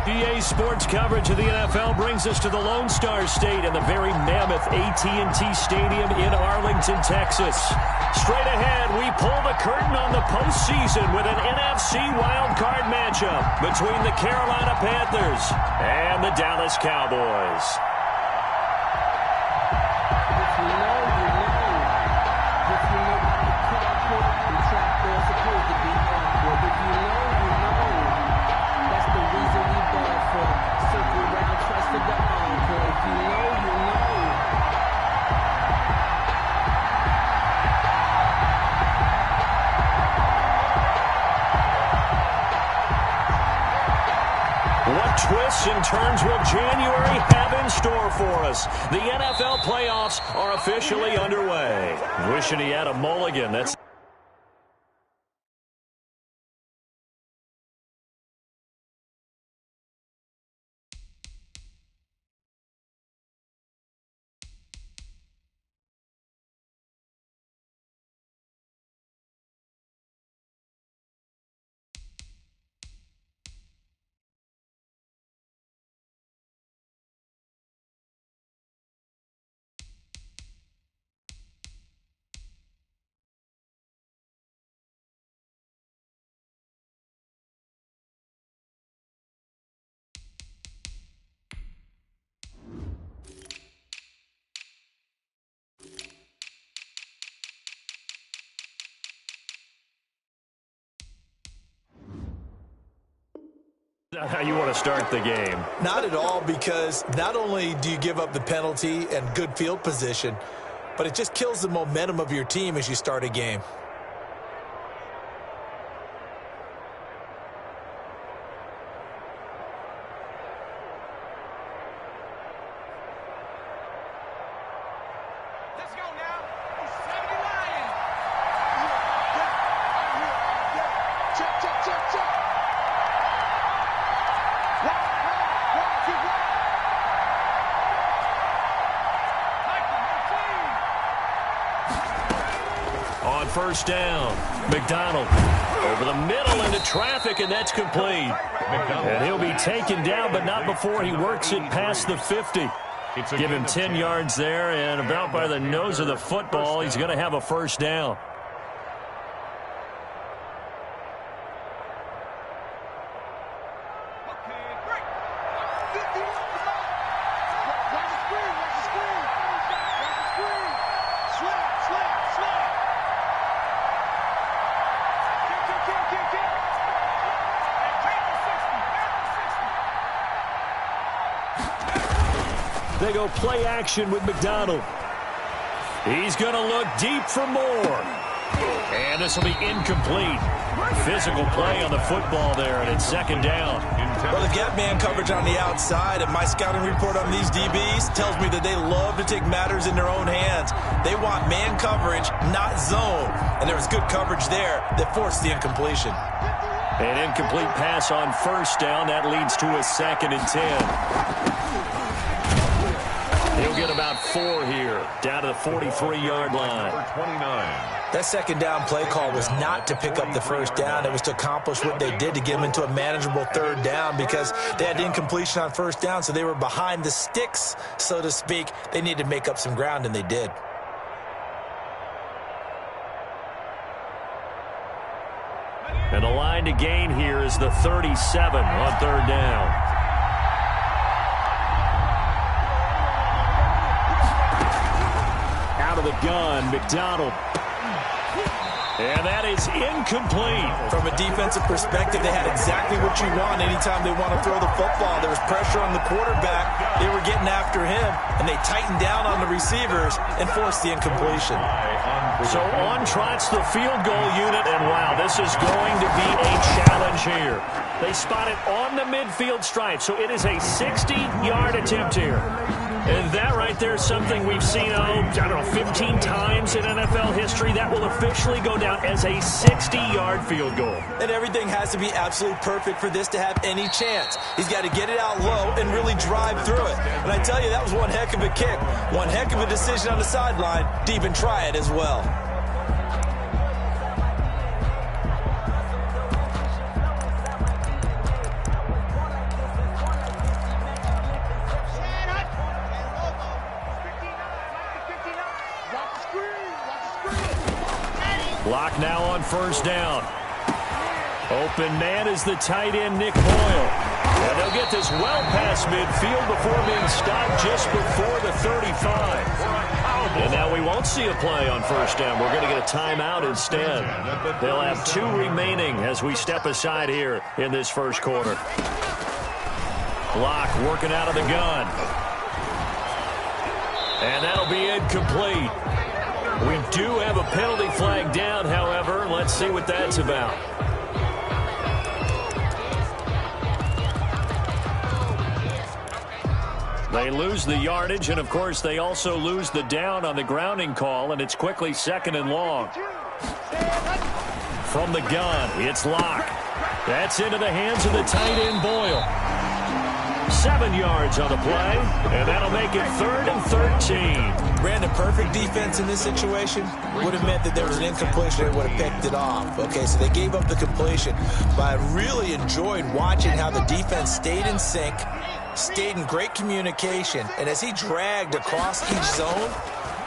EA Sports coverage of the NFL brings us to the Lone Star State and the very mammoth AT&T Stadium in Arlington, Texas. Straight ahead, we pull the curtain on the postseason with an NFC wildcard matchup between the Carolina Panthers and the Dallas Cowboys. What twists and turns will January have in store for us? The NFL playoffs are officially underway. Wishing he had a mulligan. That's not how you want to start the game. Not at all, because not only do you give up the penalty and good field position, but it just kills the momentum of your team as you start a game. On first down, McDonald over the middle into traffic, and that's complete. And he'll be taken down, but not before he works it past the 50. Give him 10 yards there, and about by the nose of the football, he's going to have a first down. They go play action with McDonald. He's going to look deep for more. And this will be incomplete. Physical play on the football there, and it's second down. Well, they've got man coverage on the outside, and my scouting report on these DBs tells me that they love to take matters in their own hands. They want man coverage, not zone. And there was good coverage there that forced the incompletion. An incomplete pass on first down. That leads to a 2nd and 10. He'll get about 4 here, down to the 43-yard line. That second down play call was not to pick up the first down. It was to accomplish what they did to get them into a manageable third down, because they had incompletion on first down, so they were behind the sticks, so to speak. They needed to make up some ground, and they did. And the line to gain here is the 37 on third down. Out of the gun, McDonald. And that is incomplete. From a defensive perspective, they had exactly what you want anytime they want to throw the football. There was pressure on the quarterback. They were getting after him, and they tightened down on the receivers and forced the incompletion. So on trots the field goal unit, and wow, this is going to be a challenge here. They spot it on the midfield stripe, so it is a 60-yard attempt here. And that right there is something we've seen, 15 times in NFL history. That will officially go down as a 60-yard field goal. And everything has to be absolutely perfect for this to have any chance. He's got to get it out low and really drive through it. And I tell you, that was one heck of a kick. One heck of a decision on the sideline to even try it as well. Lock now on first down. Open man is the tight end, Nick Boyle. And they'll get this well past midfield before being stopped just before the 35. And now we won't see a play on first down. We're going to get a timeout instead. They'll have 2 remaining as we step aside here in this first quarter. Lock working out of the gun. And that'll be incomplete. We do have a penalty flag down, however. Let's see what that's about. They lose the yardage, and, of course, they also lose the down on the grounding call, and it's quickly 2nd and long. From the gun, it's Lock. That's into the hands of the tight end, Boyle. 7 yards on the play, and that'll make it 3rd and 13. Brandon, perfect defense in this situation would have meant that there was an incompletion. They would have picked it off. Okay, so they gave up the completion. But I really enjoyed watching how the defense stayed in sync, stayed in great communication, and as he dragged across each zone,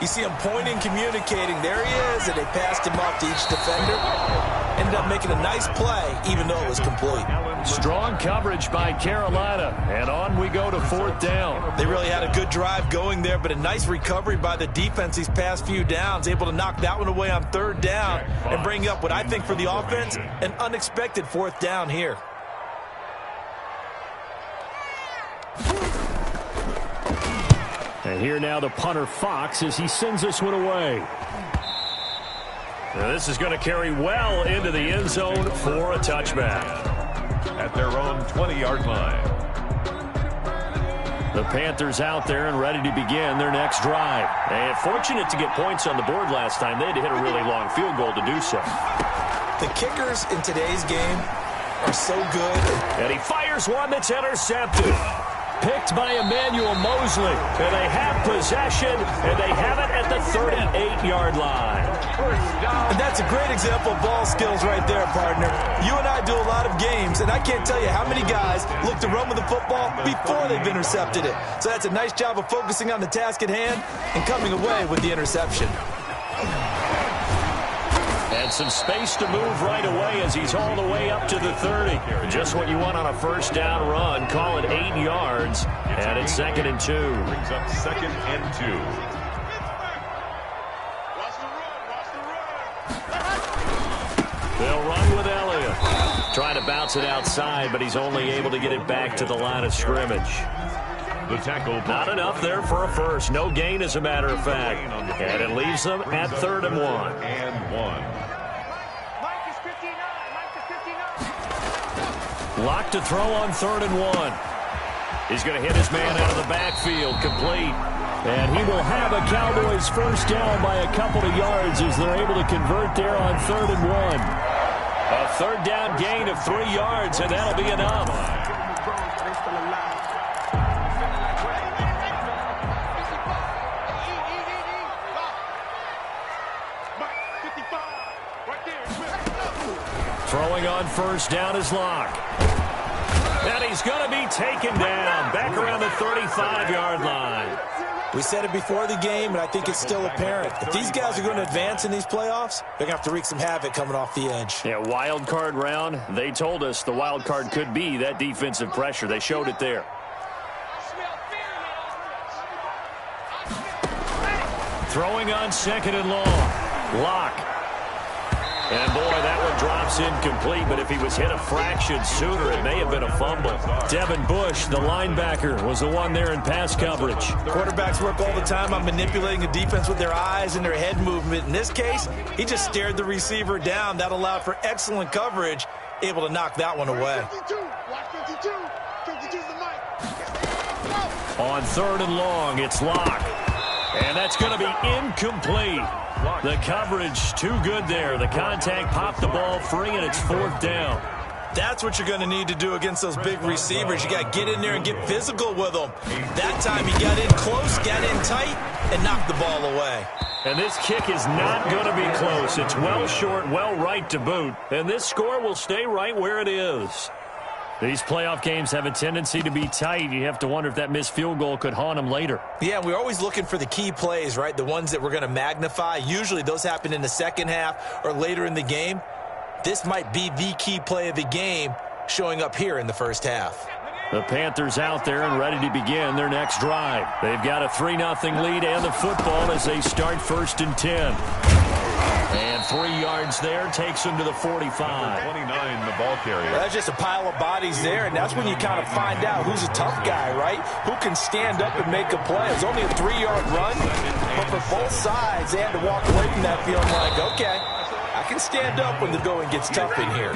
you see him pointing, communicating. There he is, and they passed him off to each defender. Ended up making a nice play, even though it was complete. Strong coverage by Carolina, and on we go to 4th down. They really had a good drive going there, but a nice recovery by the defense these past few downs, able to knock that one away on 3rd down and bring up what I think for the offense, an unexpected 4th down here. And here now the punter, Fox, as he sends this one away. Now this is going to carry well into the end zone for a touchback. At their own 20-yard line. The Panthers out there and ready to begin their next drive. And fortunate to get points on the board last time. They had to hit a really long field goal to do so. The kickers in today's game are so good. And he fires one that's intercepted. Picked by Emmanuel Mosley. And they have possession, and they have it at the 38-yard line. And that's a great example of ball skills right there, partner. You and I do a lot of games, and I can't tell you how many guys look to run with the football before they've intercepted it. So that's a nice job of focusing on the task at hand and coming away with the interception. And some space to move right away as he's all the way up to the 30. Just what you want on a first down run. Call it 8 yards, and it's 2nd and 2. Brings up 2nd and 2. They'll run with Elliott. Trying to bounce it outside, but he's only able to get it back to the line of scrimmage. The tackle. Not enough there for a first. No gain, as a matter of fact. And it leaves them at 3rd and 1. And 1. Lock to throw on 3rd and 1. He's going to hit his man out of the backfield, complete. And he will have a Cowboys first down by a couple of yards as they're able to convert there on 3rd and 1. A 3rd down gain of 3 yards, and that'll be enough. Throwing on first down is Lock. And he's going to be taken down back around the 35-yard line. We said it before the game, and I think it's still apparent. If these guys are going to advance in these playoffs, they're going to have to wreak some havoc coming off the edge. Yeah, wild card round. They told us the wild card could be that defensive pressure. They showed it there. Throwing on 2nd and long. Lock. And, boy, that one drops incomplete, but if he was hit a fraction sooner, it may have been a fumble. Devin Bush, the linebacker, was the one there in pass coverage. Quarterbacks work all the time on manipulating a defense with their eyes and their head movement. In this case, he just stared the receiver down. That allowed for excellent coverage, able to knock that one away. On 3rd and long, it's Lock. And that's going to be incomplete. The coverage too good there. The contact popped the ball free, and it's 4th down. That's what you're going to need to do against those big receivers. You got to get in there and get physical with them. That time he got in close, got in tight, and knocked the ball away. And this kick is not going to be close. It's well short, well right to boot. And this score will stay right where it is. These playoff games have a tendency to be tight. You have to wonder if that missed field goal could haunt them later. Yeah, we're always looking for the key plays, right? The ones that we're going to magnify. Usually those happen in the second half or later in the game. This might be the key play of the game showing up here in the first half. The Panthers out there and ready to begin their next drive. They've got a 3-0 lead and the football as they start 1st and 10. And 3 yards there takes them to the 45. 29, the ball carrier. That's just a pile of bodies there, and that's when you kind of find out who's a tough guy, right? Who can stand up and make a play. It was only a 3-yard run, but for both sides, they had to walk away from that feeling like, okay, I can stand up when the going gets tough in here.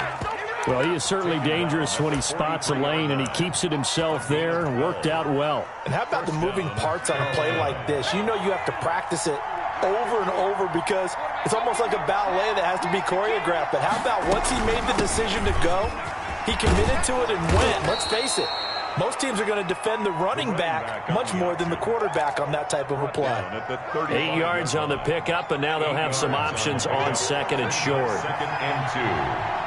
Well, he is certainly dangerous when he spots a lane, and he keeps it himself there and worked out well. And how about the moving parts on a play like this? You know you have to practice it over and over because it's almost like a ballet that has to be choreographed. But how about once he made the decision to go, he committed to it and went. Let's face it, most teams are going to defend the running back much more than the quarterback on that type of a play. 8 yards on the pickup, and now they'll have some options on 2nd and short. 2nd and 2.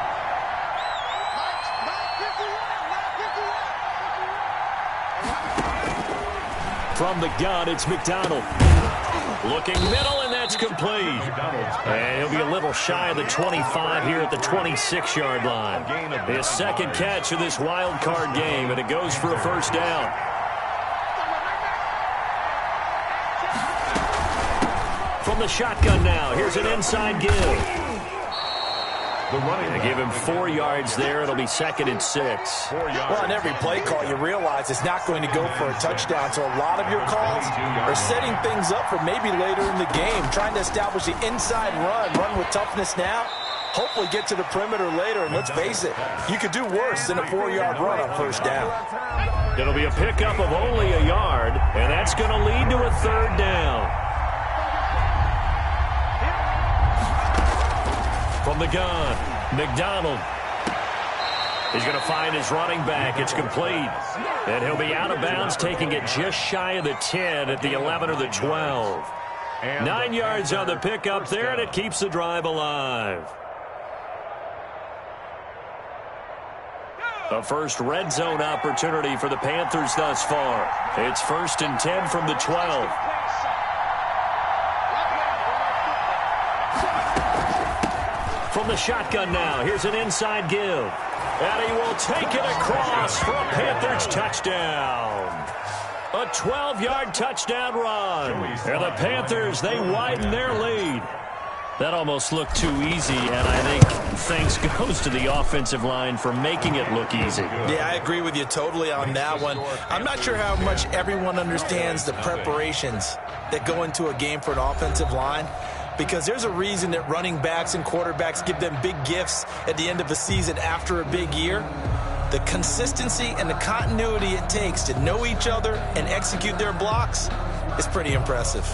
From the gun, it's McDonald. Looking middle, and that's complete. And he'll be a little shy of the 25 here at the 26-yard line. His second catch of this wild card game, and it goes for a 1st down. From the shotgun now, here's an inside give. They give him 4 yards there. It'll be 2nd and 6. Well, on every play call, you realize it's not going to go for a touchdown. So a lot of your calls are setting things up for maybe later in the game, trying to establish the inside run with toughness now, hopefully get to the perimeter later. And let's face it, you could do worse than a 4-yard run on 1st down. It'll be a pickup of only a yard, and that's going to lead to a 3rd down. From the gun, McDonald. He's going to find his running back. It's complete. And he'll be out of bounds, taking it just shy of the 10 at the 11 or the 12. 9 yards on the pickup there, and it keeps the drive alive. A first red zone opportunity for the Panthers thus far. It's 1st and 10 from the 12. From the shotgun now, here's an inside give. And he will take it across for a Panthers touchdown. A 12-yard touchdown run. And the Panthers, they widen their lead. That almost looked too easy, and I think thanks goes to the offensive line for making it look easy. Yeah, I agree with you totally on that one. I'm not sure how much everyone understands the preparations that go into a game for an offensive line, because there's a reason that running backs and quarterbacks give them big gifts at the end of the season after a big year. The consistency and the continuity it takes to know each other and execute their blocks is pretty impressive.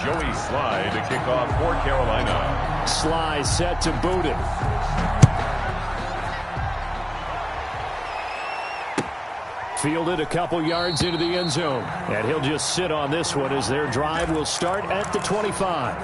Joey Sly to kick off for Carolina. Sly set to boot him. Fielded a couple yards into the end zone. And he'll just sit on this one as their drive will start at the 25.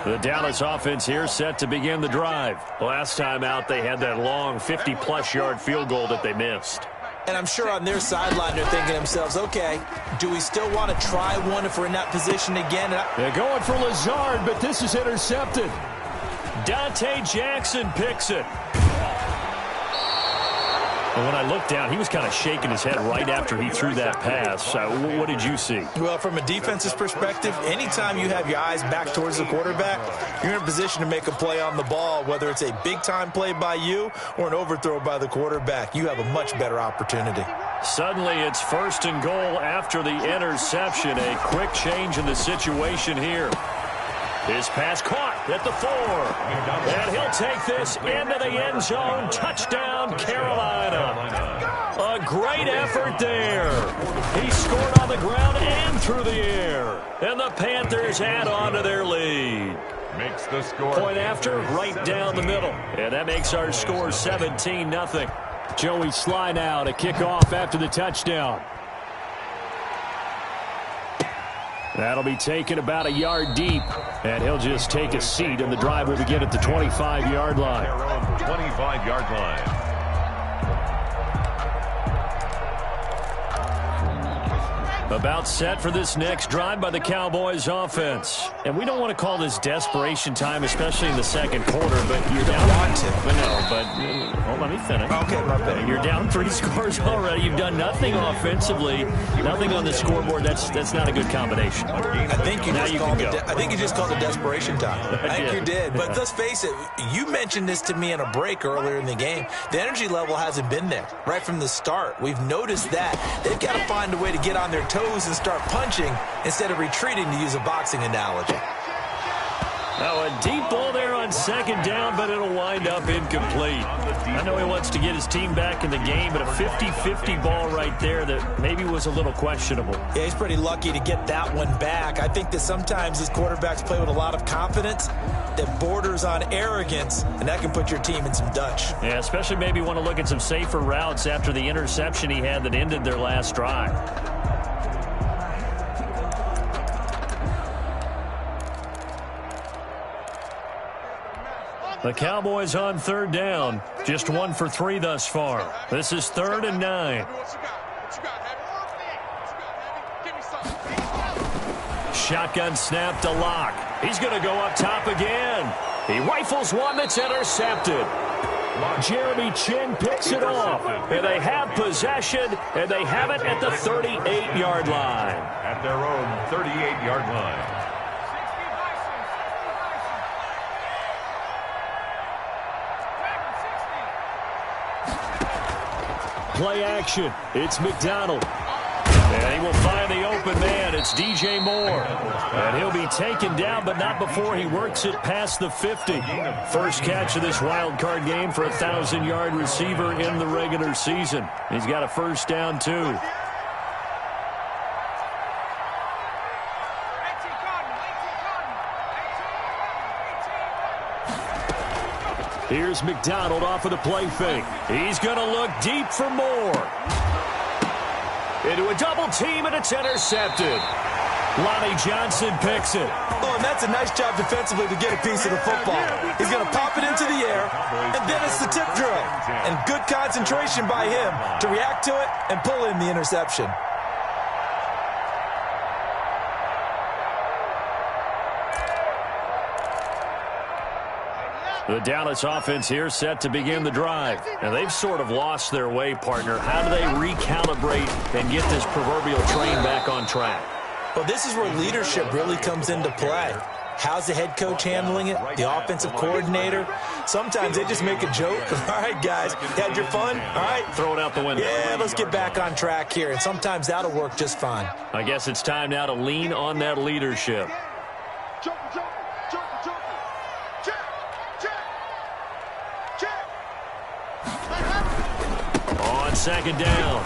The Dallas offense here set to begin the drive. Last time out, they had that long 50-plus yard field goal that they missed. And I'm sure on their sideline they're thinking to themselves, okay, do we still want to try one if we're in that position again? They're going for Lazard, but this is intercepted. Dante Jackson picks it. And when I looked down, he was kind of shaking his head right after he threw that pass. What did you see? Well, from a defense's perspective, anytime you have your eyes back towards the quarterback, you're in a position to make a play on the ball, whether it's a big-time play by you or an overthrow by the quarterback. You have a much better opportunity. Suddenly, it's 1st and goal after the interception. A quick change in the situation here. His pass caught at the 4. And he'll take this into the end zone. Touchdown, Carolina. A great effort there. He scored on the ground and through the air. And the Panthers add on to their lead. Makes the score. Point after, right down the middle. And that makes our score 17-0. Joey Sly now to kick off after the touchdown. That'll be taken about a yard deep, and he'll just take a seat, and the drive will begin at the 25-yard line. 25-yard line. About set for this next drive by the Cowboys offense. And we don't want to call this desperation time, especially in the second quarter, but you're down. Let me finish. Okay, my bad. You're down 3 scores already. You've done nothing offensively, nothing on the scoreboard. That's not a good combination. I think you just called it desperation time. I think you did. But let's face it, you mentioned this to me in a break earlier in the game. The energy level hasn't been there right from the start. We've noticed that. They've got to find a way to get on their toes and start punching instead of retreating, to use a boxing analogy. Now a deep ball there on second down, but it'll wind up incomplete. I know he wants to get his team back in the game, but a 50-50 ball right there that maybe was a little questionable. Yeah, he's pretty lucky to get that one back. I think that sometimes these quarterbacks play with a lot of confidence that borders on arrogance, and that can put your team in some Dutch. Yeah, especially maybe want to look at some safer routes after the interception he had that ended their last drive. The Cowboys on third down. Just 1 for 3 thus far. This is 3rd and 9. Shotgun snap to Locke. He's going to go up top again. He rifles one that's intercepted. Jeremy Chin picks it off. And they have possession, and they have it at the 38-yard line. At their own 38-yard line. Play action. It's McDonald. And he will find the open man. It's DJ Moore. And he'll be taken down, but not before he works it past the 50. First catch of this wild card game for a 1,000-yard receiver in the regular season. He's got a first down, too. Here's McDonald off of the play fake. He's going to look deep for Moore. Into a double team, and it's intercepted. Lonnie Johnson picks it. Oh, and that's a nice job defensively to get a piece of the football. He's going to pop it into the air, and then it's the tip drill. And good concentration by him to react to it and pull in the interception. The Dallas offense here set to begin the drive. And they've sort of lost their way, partner. How do they recalibrate and get this proverbial train back on track? Well, this is where leadership really comes into play. How's the head coach handling it? The offensive coordinator? Sometimes they just make a joke. All right, guys, you had your fun? All right. Throw it out the window. Yeah, let's get back on track here. And sometimes that'll work just fine. I guess it's time now to lean on that leadership. On second down,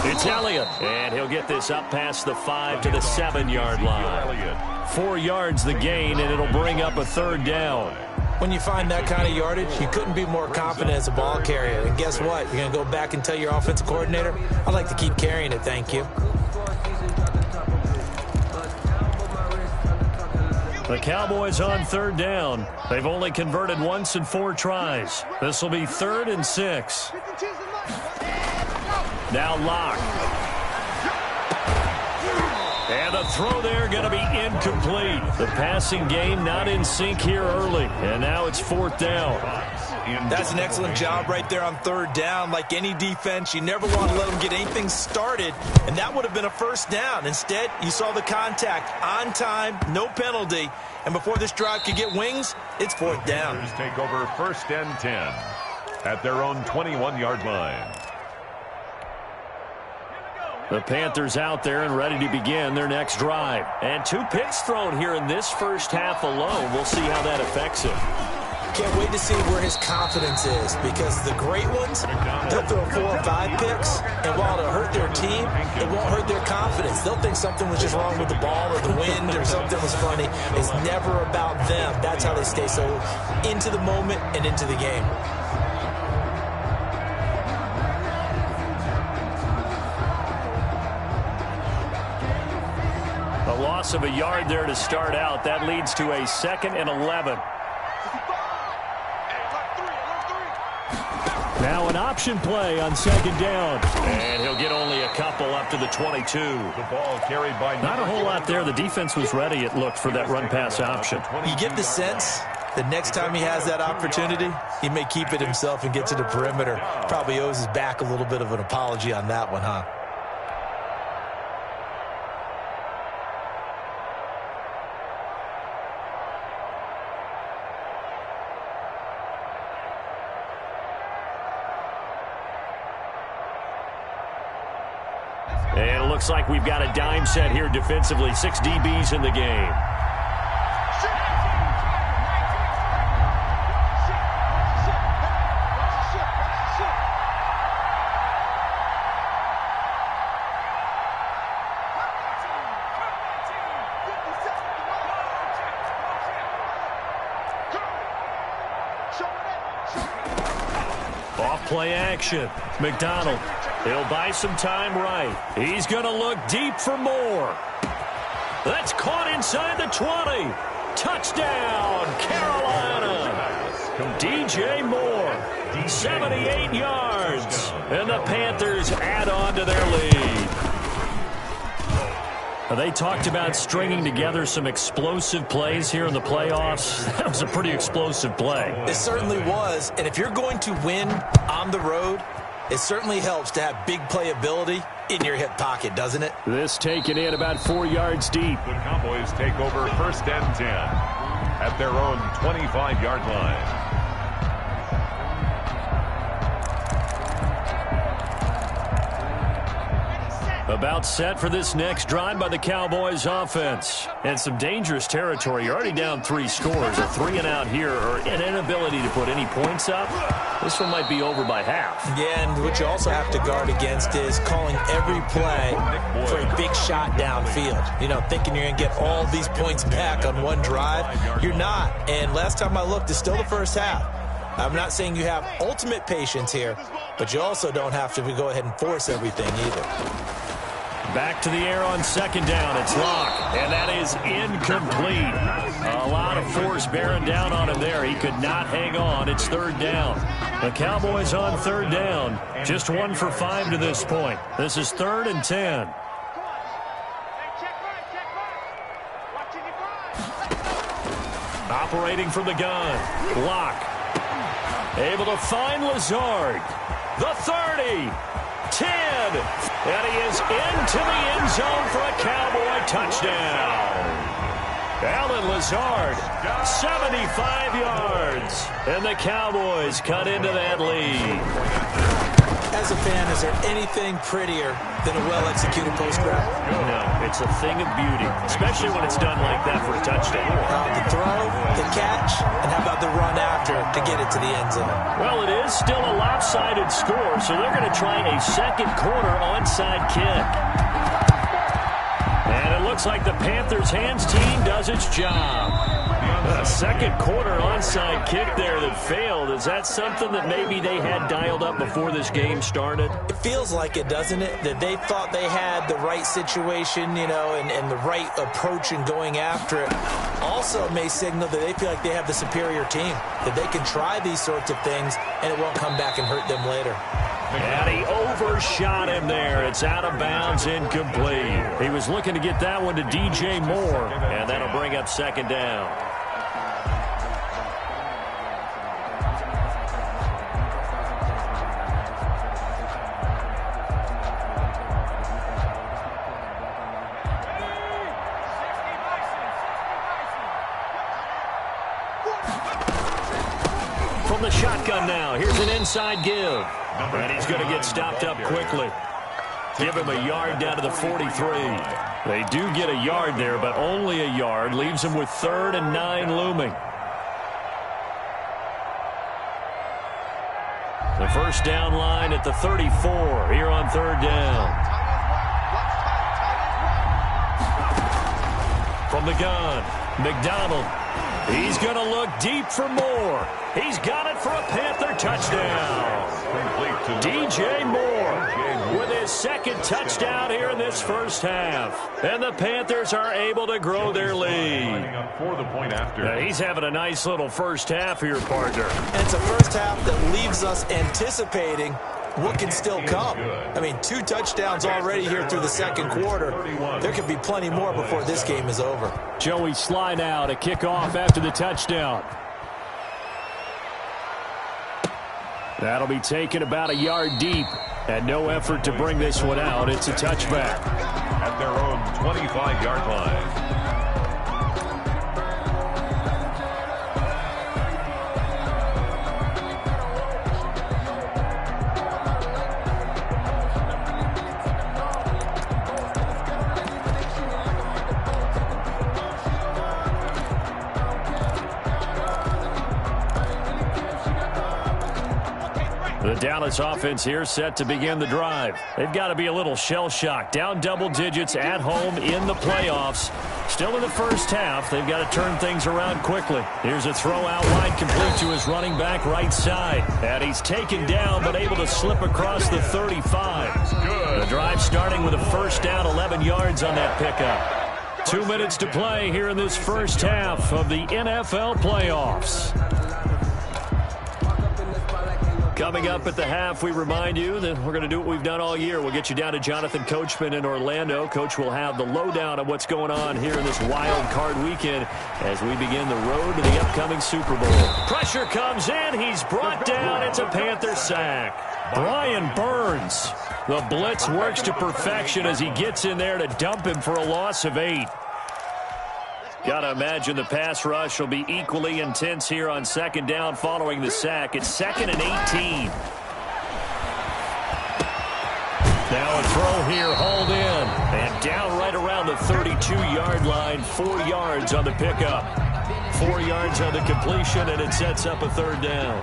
it's Elliott. And he'll get this up past the 5 to the 7-yard line. 4 yards the gain, and it'll bring up a 3rd down. When you find that kind of yardage, you couldn't be more confident as a ball carrier. And guess what? You're going to go back and tell your offensive coordinator, I'd like to keep carrying it, thank you. The Cowboys on 3rd down. They've only converted once in 4 tries. This will be 3rd and 6. Now Locke. And the throw there going to be incomplete. The passing game not in sync here early. And now it's 4th down. That's an excellent job right there on 3rd down. Like any defense, you never want to let them get anything started. And that would have been a 1st down. Instead, you saw the contact on time, no penalty. And before this drive could get wings, it's 4th down. Panthers take over 1st and 10 at their own 21-yard line. The Panthers out there and ready to begin their next drive. And 2 picks thrown here in this first half alone. We'll see how that affects him. Can't wait to see where his confidence is, because the great ones, they'll throw 4 or 5 picks, and while it'll hurt their team, it won't hurt their confidence. They'll think something was just wrong with the ball or the wind or something was funny. It's never about them. That's how they stay so into the moment and into the game. loss of a yard there to start out. That leads to a 2nd and 11. Now an option play on 2nd down. And he'll get only a couple up to the 22. The ball carried by not a whole lot there. The defense was ready, it looked, for that run-pass option. You get the sense the next time he has that opportunity, he may keep it himself and get to the perimeter. Probably owes his back a little bit of an apology on that one, huh? And it looks like we've got a dime set here defensively. 6 DBs in the game. Off-play action. McDonald. He'll buy some time right. He's going to look deep for more. That's caught inside the 20. Touchdown, Carolina. DJ Moore, 78 yards. And the Panthers add on to their lead. They talked about stringing together some explosive plays here in the playoffs. That was a pretty explosive play. It certainly was. And if you're going to win on the road, it certainly helps to have big playability in your hip pocket, doesn't it? This taken in about 4 yards deep. The Cowboys take over 1st and 10 at their own 25-yard line. About set for this next drive by the Cowboys offense. And some dangerous territory. You're already down 3 scores. A 3 and out here, or an inability to put any points up. This one might be over by half. Yeah, and what you also have to guard against is calling every play for a big shot downfield. You know, thinking you're going to get all these points back on one drive. You're not. And last time I looked, it's still the first half. I'm not saying you have ultimate patience here, but you also don't have to go ahead and force everything either. Back to the air on 2nd down. It's Locke, and that is incomplete. A lot of force bearing down on him there. He could not hang on. It's 3rd down. The Cowboys on 3rd down. Just 1 for 5 to this point. This is 3rd and 10. Operating from the gun. Locke. Able to find Lazard. The 30. 10. And he is into the end zone for a Cowboy touchdown. Alan Lazard, 75 yards. And the Cowboys cut into that lead. As a fan, is there anything prettier than a well-executed post grab? No, it's a thing of beauty, especially when it's done like that for a touchdown. The throw, the catch, and how about the run after to get it to the end zone? Well, it is still a lopsided score, so they're going to try a 2nd quarter onside kick. And it looks like the Panthers' hands team does its job. A 2nd quarter onside kick there that failed. Is that something that maybe they had dialed up before this game started? It feels like it, doesn't it? That they thought they had the right situation, you know, and the right approach in going after it. Also may signal that they feel like they have the superior team, that they can try these sorts of things and it won't come back and hurt them later. And he overshot him there. It's out of bounds, incomplete. He was looking to get that one to DJ Moore, and that'll bring up 2nd down. From the shotgun now, here's an inside give. And he's going to get stopped up quickly. Give him a yard down to the 43. They do get a yard there, but only a yard. Leaves him with 3rd and 9 looming. The first down line at the 34 here on 3rd down. From the gun, McDonald. He's going to look deep for more. He's got it for a Panther touchdown. DJ Moore with his second touchdown here in this first half. And the Panthers are able to grow their lead. He's having a nice little first half here, partner. And it's a first half that leaves us anticipating what can still come. I mean, 2 touchdowns already here through the second quarter. There could be plenty more before this game is over. Joey Sly now to kick off after the touchdown. That'll be taken about a yard deep. And no effort to bring this one out. It's a touchback. At their own 25-yard line. The Dallas offense here set to begin the drive. They've got to be a little shell-shocked. Down double digits at home in the playoffs. Still in the first half. They've got to turn things around quickly. Here's a throw out wide complete to his running back right side. And he's taken down but able to slip across the 35. The drive starting with a first down, 11 yards on that pickup. 2 minutes to play here in this first half of the NFL playoffs. Coming up at the half, we remind you that we're going to do what we've done all year. We'll get you down to Jonathan Coachman in Orlando. Coach will have the lowdown of what's going on here in this wild card weekend as we begin the road to the upcoming Super Bowl. Pressure comes in. He's brought down. It's a Panther sack. Brian Burns. The blitz works to perfection as he gets in there to dump him for a loss of 8. Got to imagine the pass rush will be equally intense here on second down following the sack. It's 2nd and 18. Now a throw here, hauled in. And down right around the 32-yard line. 4 yards on the pickup. 4 yards on the completion, and it sets up a third down.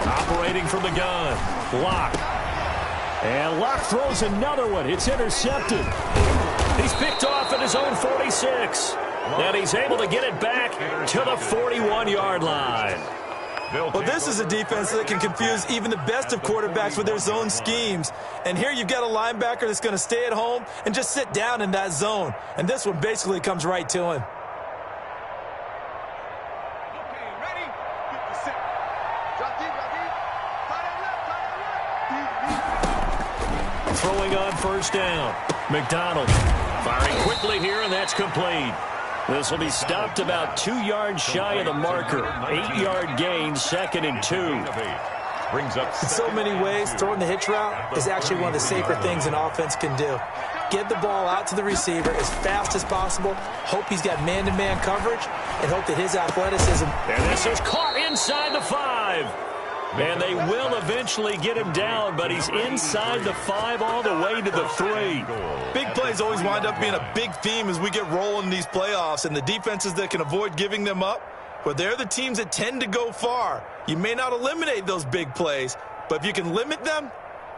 Operating from the gun. Locke. And Locke throws another one. It's intercepted. He's picked off at his own 46. And he's able to get it back to the 41-yard line. Well, this is a defense that can confuse even the best of quarterbacks with their zone schemes. And here you've got a linebacker that's going to stay at home and just sit down in that zone. And this one basically comes right to him. Throwing on first down. McDonald firing quickly here, and that's complete. This will be stopped about 2 yards shy of the marker. 8-yard gain, 2nd and 2. Brings up in so many ways, throwing the hitch route is actually one of the safer things an offense can do. Get the ball out to the receiver as fast as possible, hope he's got man-to-man coverage, and hope that his athleticism. And this is caught inside the 5. And they will eventually get him down, but he's inside the 5 all the way to the 3. Big plays always wind up being a big theme as we get rolling in these playoffs, and the defenses that can avoid giving them up, well, they're the teams that tend to go far. You may not eliminate those big plays, but if you can limit them,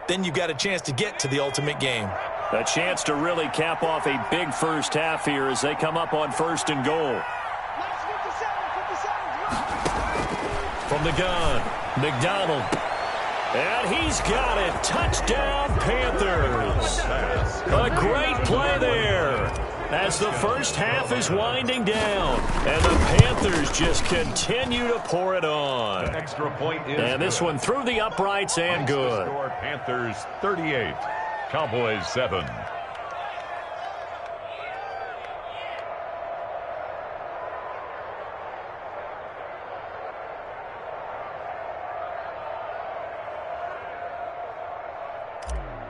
then you've got a chance to get to the ultimate game. A chance to really cap off a big first half here as they come up on 1st and goal. From the gun, McDonald. And he's got it. Touchdown, Panthers. A great play there as the first half is winding down. And the Panthers just continue to pour it on. Extra point is and this one through the uprights and good. Panthers 38, Cowboys 7.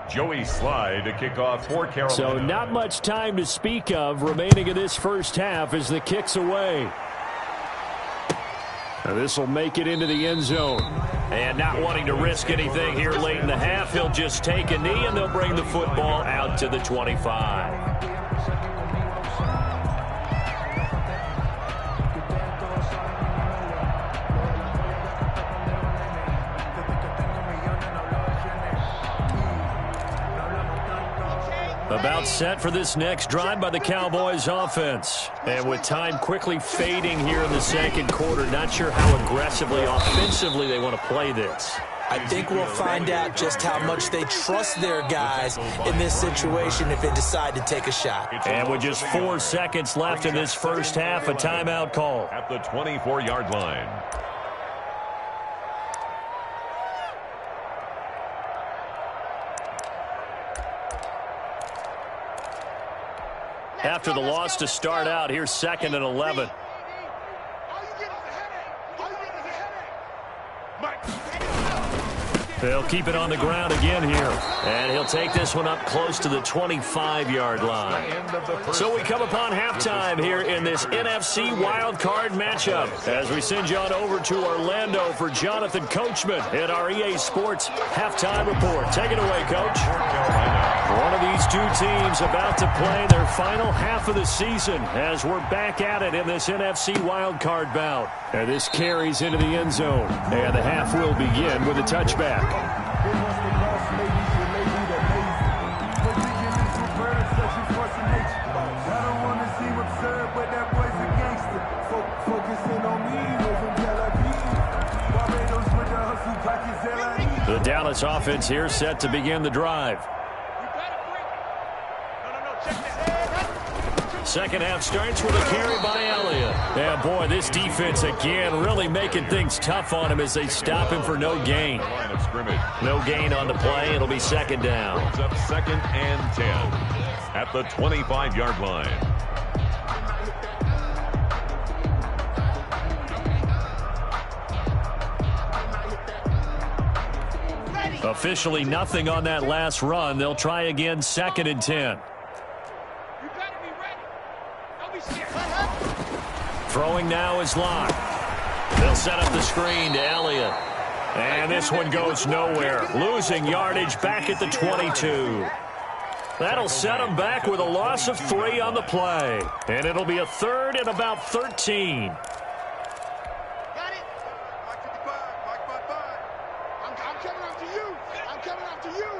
Joey Sly to kick off for Carolina. So not much time to speak of remaining in this first half as the kick's away. Now this will make it into the end zone. And not wanting to risk anything here late in the half, he'll just take a knee and they'll bring the football out to the 25. A About set for this next drive by the Cowboys offense. And with time quickly fading here in the second quarter, not sure how aggressively, offensively they want to play this. I think we'll find out just how much they trust their guys in this situation if they decide to take a shot. And with just 4 seconds left in this first half, a timeout call. At the 24-yard line. After the loss to start out, here's 2nd and 11. They'll keep it on the ground again here. And he'll take this one up close to the 25-yard line. So we come upon halftime here in this NFC wildcard matchup as we send you on over to Orlando for Jonathan Coachman in our EA Sports Halftime Report. Take it away, Coach. One of these two teams about to play their final half of the season as we're back at it in this NFC wildcard bout. And this carries into the end zone. And the half will begin with a touchback. The Dallas offense here set to begin the drive. Second half starts with a carry by Elliott. Yeah, boy, this defense again really making things tough on him as they stop him for no gain. No gain on the play. It'll be 2nd down. It's up 2nd and 10 at the 25-yard line. Officially nothing on that last run. They'll try again 2nd and 10. Throwing now is Locke. They'll set up the screen to Elliott. And this one goes nowhere. Losing yardage back at the 22. That'll set them back with a loss of 3 on the play. And it'll be a 3rd and about 13. Got it. I'm coming after you. I'm coming after you.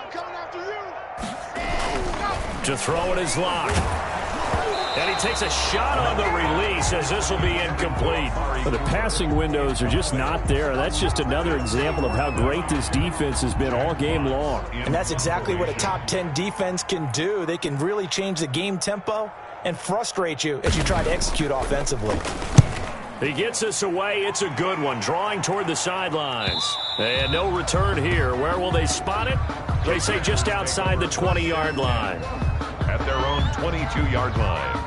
I'm coming after you. To throw it is Locke. And he takes a shot on the release as this will be incomplete. But the passing windows are just not there. That's just another example of how great this defense has been all game long. And that's exactly what a top 10 defense can do. They can really change the game tempo and frustrate you as you try to execute offensively. He gets us away. It's a good one. Drawing toward the sidelines. And no return here. Where will they spot it? They say just outside the 20-yard line. At their own 22-yard line.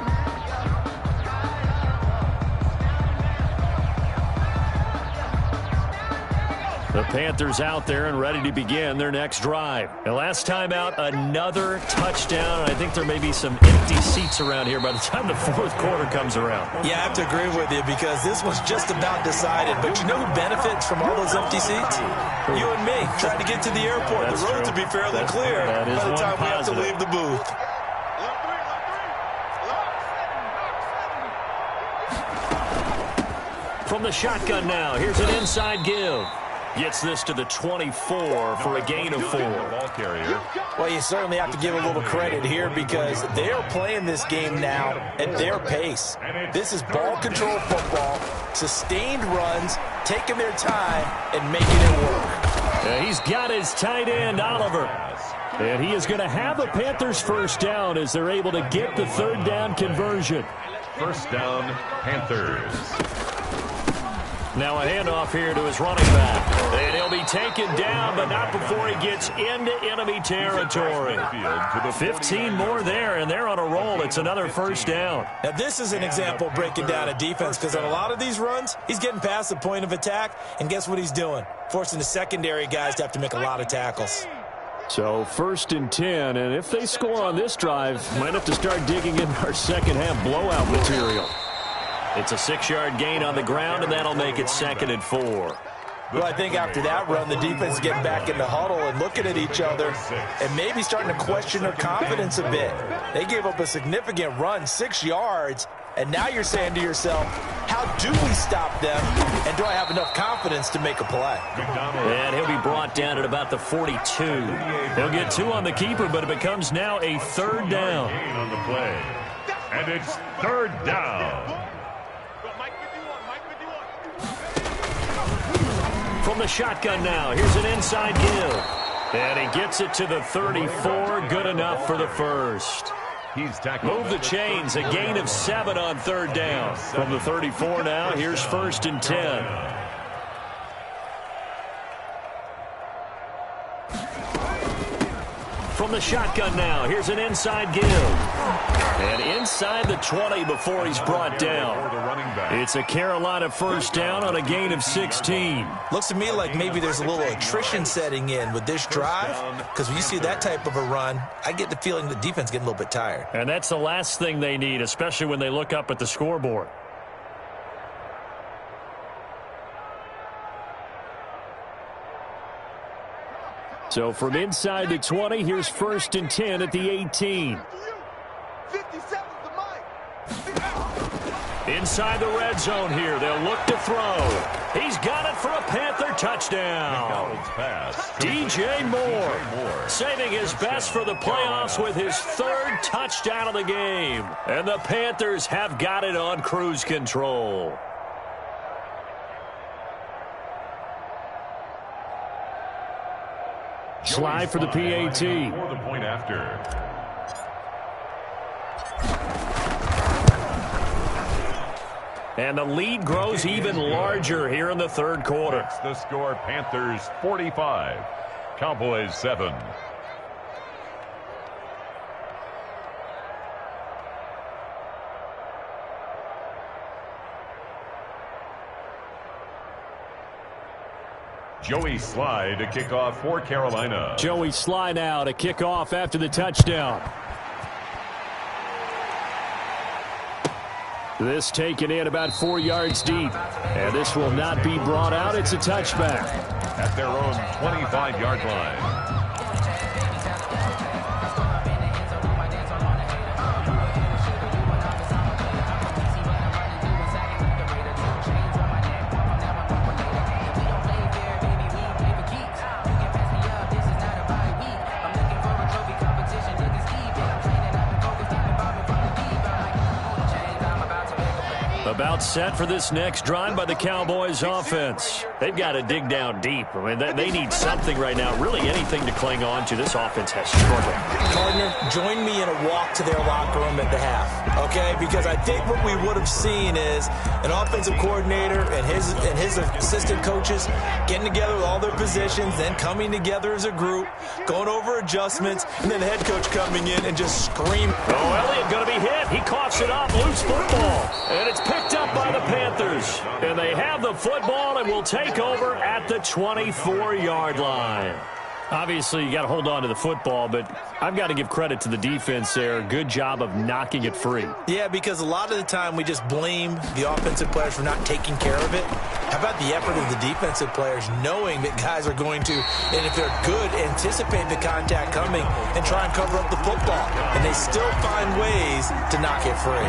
The Panthers out there and ready to begin their next drive. And last time out, another touchdown. I think there may be some empty seats around here by the time the 4th quarter comes around. Yeah, I have to agree with you because this was just about decided. But you know who benefits from all those empty seats? You and me, trying to get to the airport. That's the roads true. will be fairly clear by the time we have to leave the booth. From the shotgun now, here's an inside give. Gets this to the 24 for a gain of 4. Ball carrier. Well, you certainly have to give a little credit here because they are playing this game now at their pace. This is ball control football, sustained runs, taking their time, and making it work. Yeah, he's got his tight end, Oliver. And he is going to have the Panthers first down as they're able to get the 3rd down conversion. First down, Panthers. Now a handoff here to his running back. And he'll be taken down, but not before he gets into enemy territory. 15 more there, and they're on a roll. It's another first down. Now, this is an example of breaking down a defense because on a lot of these runs, he's getting past the point of attack, and guess what he's doing? Forcing the secondary guys to have to make a lot of tackles. So 1st and 10, and if they score on this drive, might have to start digging in our second half blowout material. It's a 6-yard gain on the ground, and that'll make it 2nd and 4. Well, I think after that run, the defense is getting back in the huddle and looking at each other and maybe starting to question their confidence a bit. They gave up a significant run, 6 yards, and now you're saying to yourself, how how do we stop them, and do I have enough confidence to make a play? And he'll be brought down at about the 42. He'll get 2 on the keeper, but it becomes now a 3rd down. On the play. And it's 3rd down. From the shotgun now, here's an inside give. And he gets it to the 34, good enough for the first. He's tackled. Move the chains, a gain of 7 on 3rd down. From the 34 now, here's 1st and 10. From the shotgun now, here's an inside give. And inside the 20 before he's brought down. It's a Carolina 1st down on a gain of 16. Looks to me like maybe there's a little attrition setting in with this drive, because when you see that type of a run, I get the feeling the defense getting a little bit tired. And that's the last thing they need, especially when they look up at the scoreboard. So from inside the 20, here's 1st and 10 at the 18. Inside the red zone here, they'll look to throw. He's got it for a Panther touchdown. DJ Moore saving his best for the playoffs with his 3rd touchdown of the game. And the Panthers have got it on cruise control. Slide for the PAT. For the point after. And the lead grows even larger here in the 3rd quarter. It's the score, Panthers 45, Cowboys 7. Joey Sly to kick off for Carolina. Joey Sly now to kick off after the touchdown. This taken in about 4 yards deep. And this will not be brought out. It's a touchback. At their own 25-yard line. About set for this next drive by the Cowboys offense. They've got to dig down deep. I mean, they need something right now, really anything to cling on to. This offense has struggled. Gardner, join me in a walk to their locker room at the half, okay? Because I think what we would have seen is an offensive coordinator and his assistant coaches getting together with all their positions, then coming together as a group, going over adjustments, and then the head coach coming in and just screaming. Oh, Elliott going to be hit. He coughs it up. Loose football. And it's picked up by the Panthers. And they have the football and will take over at the 24-yard line. Obviously, you got to hold on to the football, but I've got to give credit to the defense there. Good job of knocking it free. Yeah, because a lot of the time we just blame the offensive players for not taking care of it. How about the effort of the defensive players knowing that guys are going to, and if they're good, anticipate the contact coming and try and cover up the football. And they still find ways to knock it free.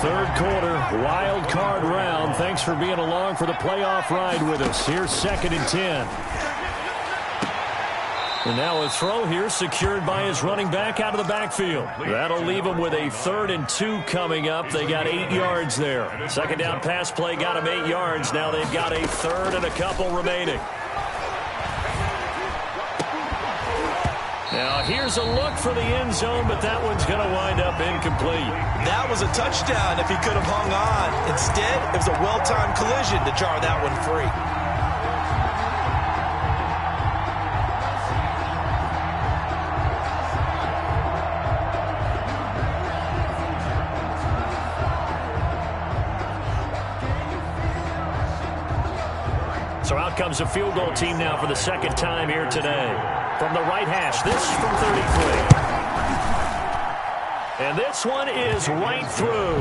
3rd quarter, wild card round. Thanks for being along for the playoff ride with us. Here's 2nd and 10. And now a throw here secured by his running back out of the backfield. That'll leave him with a 3rd and 2 coming up. They got 8 yards there. 2nd down pass play got him 8 yards. Now they've got a 3rd and a couple remaining. Now here's a look for the end zone, but that one's going to wind up incomplete. That was a touchdown if he could have hung on. Instead, it was a well-timed collision to jar that one free. So out comes a field goal team now for the 2nd time here today. From the right hash, this from 33. And this one is right through.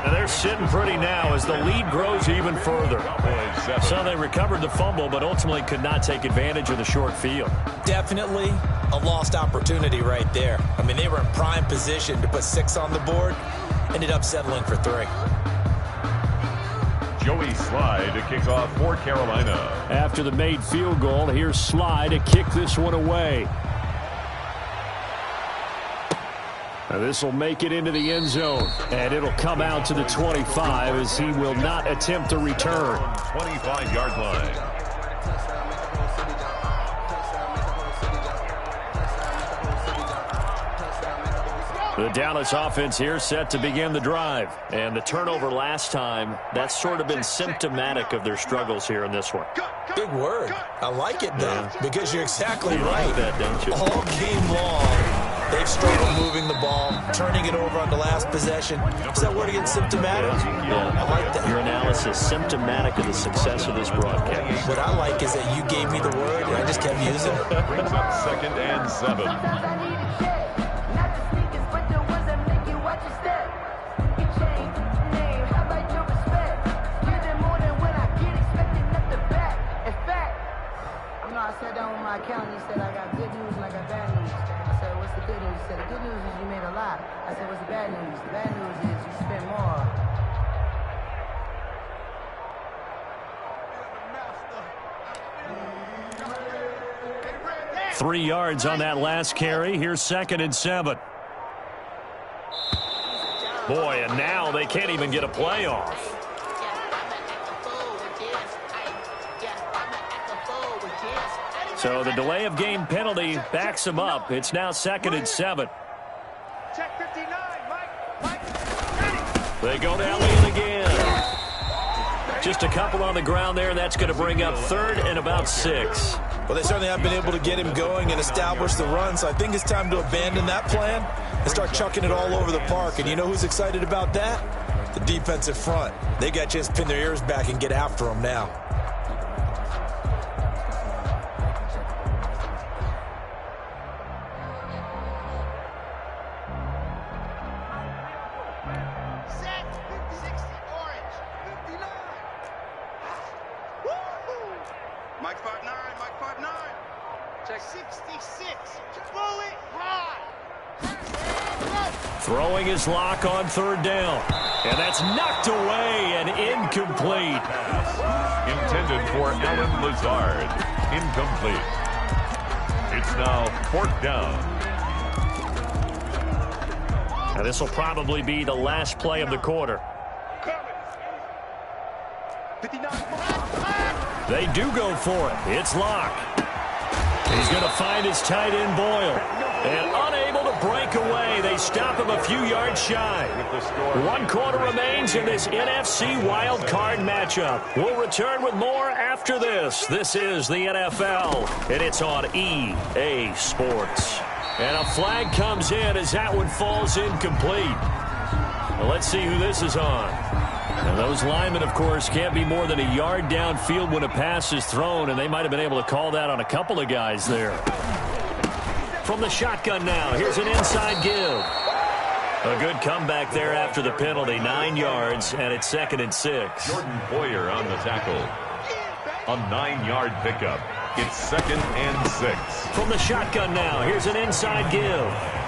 And they're sitting pretty now as the lead grows even further. So they recovered the fumble, but ultimately could not take advantage of the short field. Definitely a lost opportunity right there. I mean, they were in prime position to put 6 on the board. Ended up settling for 3. Joey Sly to kick off for Carolina. After the made field goal, here's Sly to kick this one away. Now this will make it into the end zone, and it'll come out to the 25 as he will not attempt to return. 25-yard line. The Dallas offense here set to begin the drive. And the turnover last time, that's sort of been symptomatic of their struggles here in this one. Big word. I like it, though, because you're exactly right. Like that, don't you? All game long, they've struggled moving the ball, turning it over on the last possession. Is that word again, symptomatic? Yeah, I like that. Your analysis, symptomatic of the success of this broadcast. What I like is that you gave me the word, and I just kept using it. Brings up 2nd and 7. I sat down with my accountant. He said, I got good news and I got bad news. I said, what's the good news? He said, the good news is you made a lot. I said, what's the bad news? The bad news is you spent more. 3 yards on that last carry. Here's 2nd and 7. Boy, and now they can't even get a play off. So the delay of game penalty backs him up. It's now 2nd and 7. Check 59, Mike. They go to Elliott again. Just a couple on the ground there, and that's going to bring up 3rd and about 6. Well, they certainly have been able to get him going and establish the run, so I think it's time to abandon that plan and start chucking it all over the park. And you know who's excited about that? The defensive front. They got a chance to pin their ears back and get after him now. Mike 5'9", Mike 5'9". Check 66. Throw it high. Throwing his lock on 3rd down. And that's knocked away and incomplete. Intended for Alan Lazard. Incomplete. It's now 4th down. Now this will probably be the last play of the quarter. 59. They do go for it. It's Locke. He's going to find his tight end Boyle. And unable to break away, they stop him a few yards shy. 1 quarter remains in this NFC wild card matchup. We'll return with more after this. This is the NFL, and it's on EA Sports. And a flag comes in as that one falls incomplete. Well, let's see who this is on. And those linemen, of course, can't be more than a yard downfield when a pass is thrown, and they might have been able to call that on a couple of guys there. From the shotgun now, here's an inside give. A good comeback there after the penalty, 9 yards, and it's 2nd and 6. Jordan Boyer on the tackle. A 9-yard pickup. It's 2nd and 6. From the shotgun now, here's an inside give.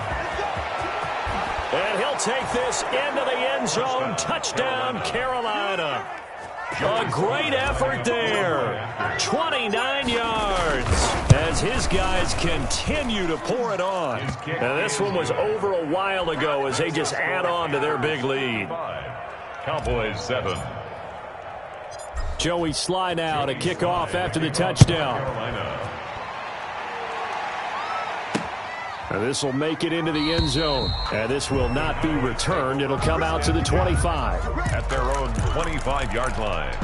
And he'll take this into the end zone. Touchdown, Carolina. A great effort there. 29 yards as his guys continue to pour it on. And this one was over a while ago as they just add on to their big lead. Cowboys 7. Joey Sly now to kick off after the touchdown. Carolina. And this will make it into the end zone. And this will not be returned. It'll come out to the 25. At their own 25-yard line.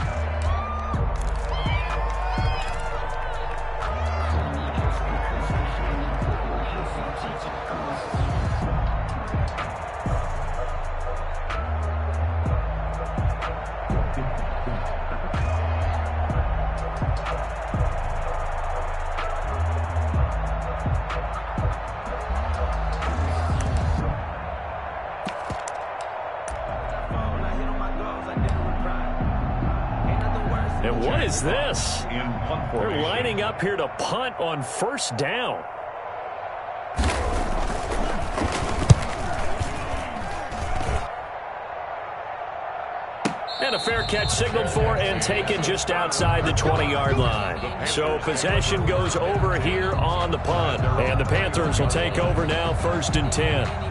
And what is this? In punt They're formation. lining up here to punt on 1st down. And a fair catch signaled for and taken just outside the 20-yard line. So possession goes over here on the punt. And the Panthers will take over now, 1st and 10.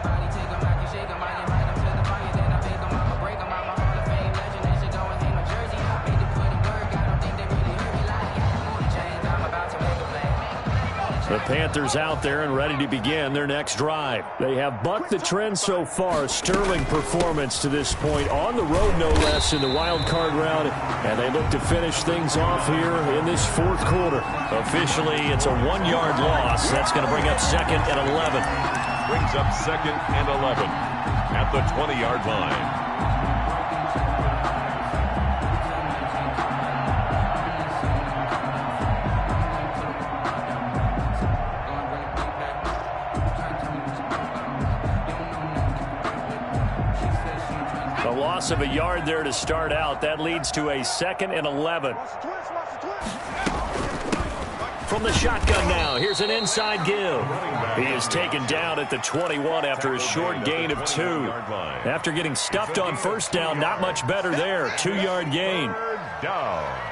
The Panthers out there and ready to begin their next drive. They have bucked the trend so far. Sterling performance to this point on the road, no less, in the wild card round. And they look to finish things off here in this 4th quarter. Officially, it's a 1-yard loss. That's going to bring up 2nd and 11. Brings up 2nd and 11 at the 20-yard line. Of a yard there to start out. That leads to a 2nd and 11. From the shotgun now, here's an inside give. He is taken down at the 21 after a short gain of 2. After getting stuffed on 1st down, not much better there. 2-yard gain. 3rd down.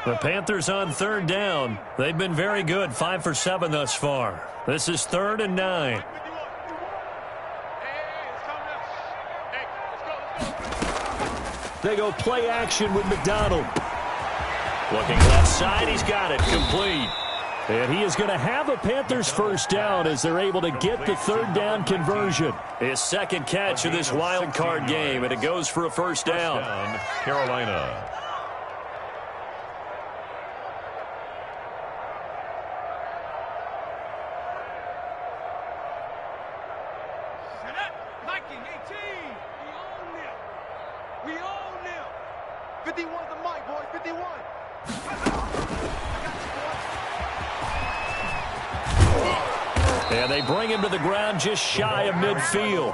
The Panthers on 3rd down. They've been very good, 5 for 7 thus far. This is 3rd and 9. They go play action with McDonald. Looking left side, he's got it, complete. And he is going to have a Panthers 1st down as they're able to get the 3rd down conversion. His 2nd catch of this wild card game, and it goes for a 1st down. Carolina. And they bring him to the ground just shy of midfield.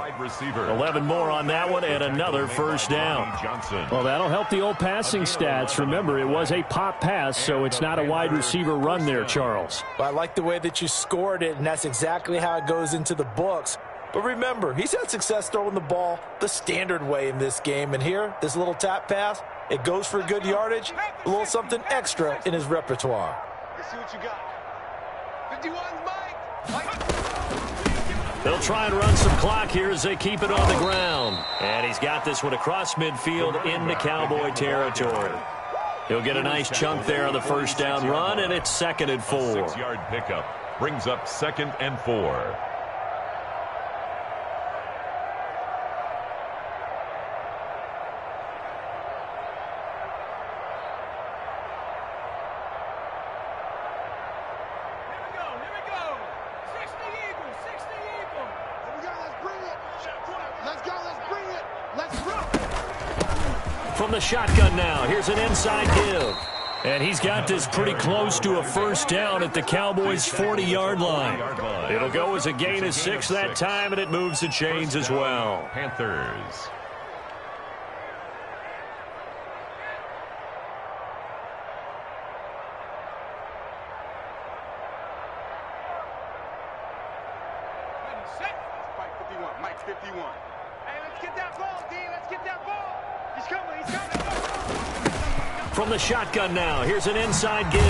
11 more on that one and another 1st down. Well, that'll help the old passing stats. Remember, it was a pop pass, so it's not a wide receiver run there, Charles. Well, I like the way that you scored it, and that's exactly how it goes into the books. But remember, he's had success throwing the ball the standard way in this game. And here, this little tap pass, it goes for good yardage, a little something extra in his repertoire. Let's see what you got. 51, Mike. They'll try and run some clock here as they keep it on the ground. And he's got this one across midfield into Cowboy territory. He'll get a nice chunk there on the 1st down run, and it's 2nd and 4. 6-yard pickup brings up 2nd and 4. From the shotgun now, here's an inside give. And he's got this pretty close to a 1st down at the Cowboys' 40-yard line. It'll go as a gain of 6 that time, and it moves the chains as well. Panthers. Mike 51. Hey, let's get that ball, D. Let's get that ball. He's coming. He's coming. From the shotgun now, here's an inside give.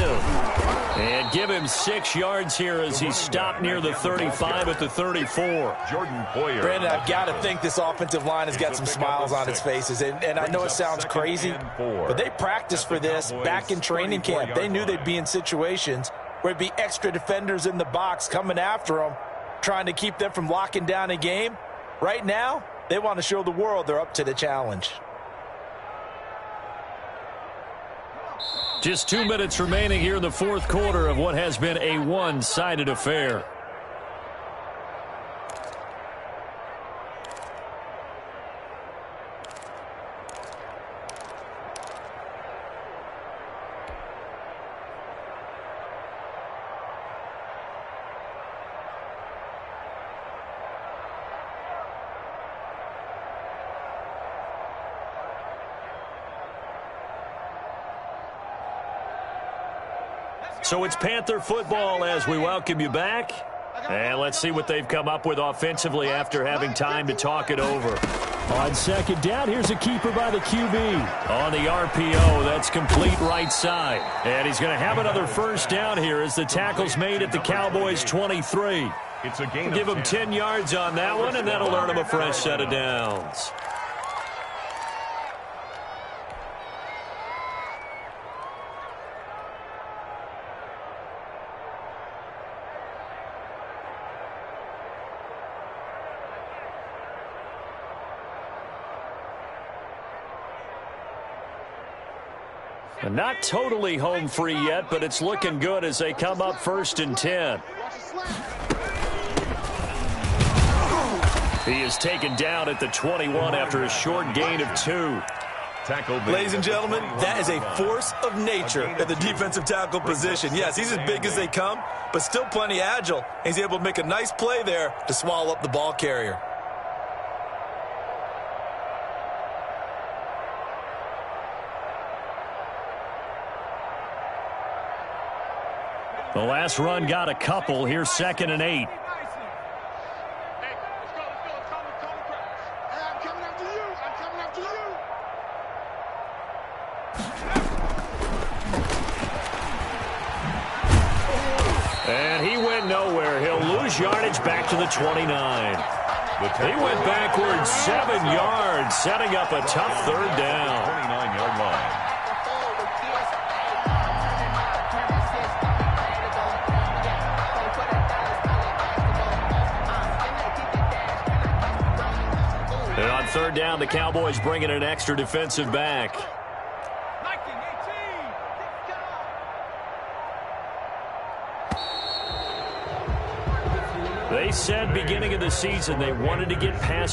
And give him 6 yards here as he's stopped near the 35 at the 34. Jordan Poyer. Brandon, I've got to think this offensive line has got some smiles on its faces. And I know it sounds crazy, but they practiced for this back in training camp. They knew they'd be in situations where it'd be extra defenders in the box coming after them, trying to keep them from locking down a game. Right now, they want to show the world they're up to the challenge. Just 2 minutes remaining here in the 4th quarter of what has been a one-sided affair. So it's Panther football as we welcome you back. And let's see what they've come up with offensively after having time to talk it over. On second down, here's a keeper by the QB. On the RPO, that's complete right side. And he's going to have another first down here as the tackle's made at the Cowboys 23. It's a gain. Give him 10 yards on that one, and that'll earn him a fresh set of downs. Not totally home free yet, but it's looking good as they come up 1st and 10. He is taken down at the 21 after a short gain of 2. Ladies and gentlemen, that is a force of nature at the defensive tackle position. Yes, he's as big as they come, but still plenty agile. He's able to make a nice play there to swallow up the ball carrier. The last run got a couple. Here's 2nd and 8. Hey, let's go. I'm coming after you. I'm coming after you. And he went nowhere. He'll lose yardage back to the 29. He went backwards 7 yards, setting up a tough 3rd down. 29-yard line. And on 3rd down, the Cowboys bring in an extra defensive back. They said beginning of the season they wanted to get past